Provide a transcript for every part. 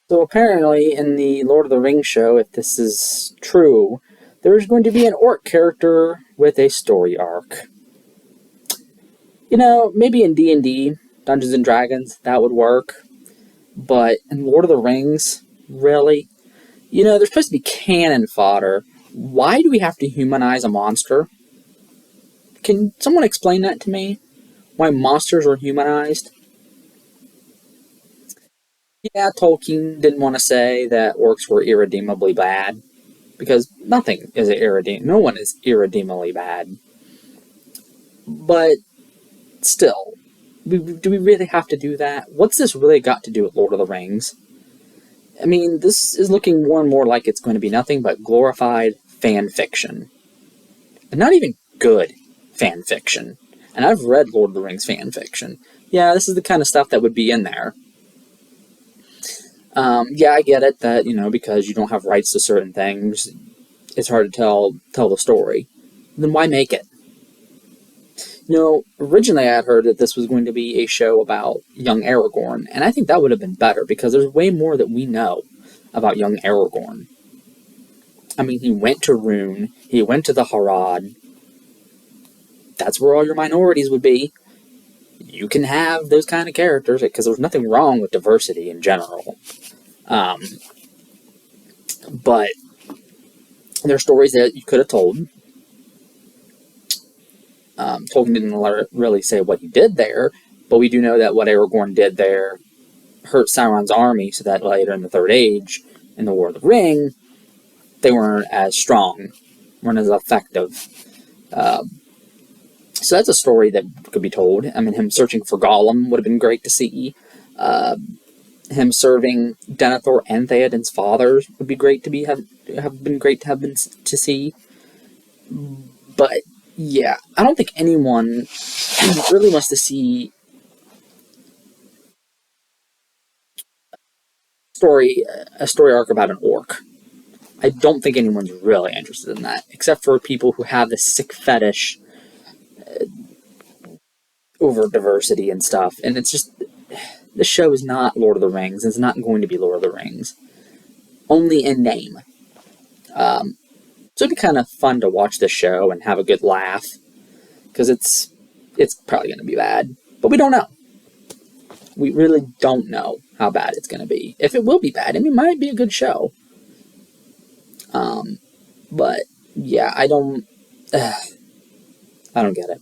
So apparently, in the Lord of the Rings show, if this is true, there's going to be an orc character with a story arc. Maybe in D&D, Dungeons and Dragons, that would work. But in Lord of the Rings, really? They're supposed to be cannon fodder. Why do we have to humanize a monster? Can someone explain that to me? Why monsters were humanized? Yeah, Tolkien didn't want to say that orcs were irredeemably bad, because nothing is irredeemable. No one is irredeemably bad. But still, do we really have to do that? What's this really got to do with Lord of the Rings? I mean, this is looking more and more like it's going to be nothing but glorified fan fiction. And not even good fan fiction. And I've read Lord of the Rings fan fiction. Yeah, this is the kind of stuff that would be in there. Yeah, I get it that, because you don't have rights to certain things, it's hard to tell the story. Then why make it? Originally I had heard that this was going to be a show about young Aragorn, and I think that would have been better, because there's way more that we know about young Aragorn. I mean, he went to Rhûn, he went to the Harad. That's where all your minorities would be. You can have those kind of characters, because there's nothing wrong with diversity in general. But there are stories that you could have told. Tolkien didn't really say what he did there, but we do know that what Aragorn did there hurt Sauron's army, so that later in the Third Age, in the War of the Ring, they weren't as strong, weren't as effective. So that's a story that could be told. I mean, him searching for Gollum would have been great to see. Him serving Denethor and Theoden's father would be great to to see. But yeah, I don't think anyone really wants to see a story arc about an orc. I don't think anyone's really interested in that, except for people who have this sick fetish over diversity and stuff. And it's just, this show is not Lord of the Rings. It's not going to be Lord of the Rings. Only in name. So it'd be kind of fun to watch this show and have a good laugh, because it's probably going to be bad. But we don't know. We really don't know how bad it's going to be. If it will be bad, I mean, it might be a good show. But yeah, I don't get it.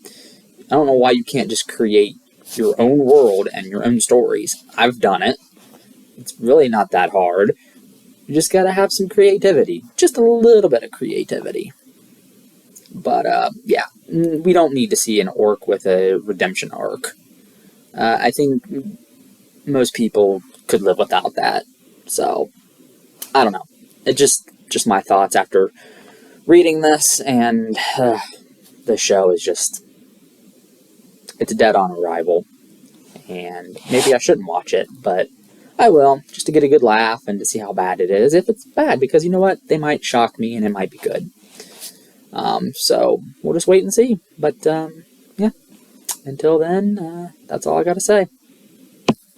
I don't know why you can't just create your own world and your own stories. I've done it. It's really not that hard. You just gotta have some creativity. Just a little bit of creativity. But, yeah, we don't need to see an orc with a redemption arc. I think most people could live without that. So, I don't know. It just my thoughts after reading this, and the show is just, it's dead on arrival. And maybe I shouldn't watch it, but I will, just to get a good laugh and to see how bad it is. If it's bad, because you know what? They might shock me and it might be good. So we'll just wait and see. But, yeah, until then, that's all I gotta say.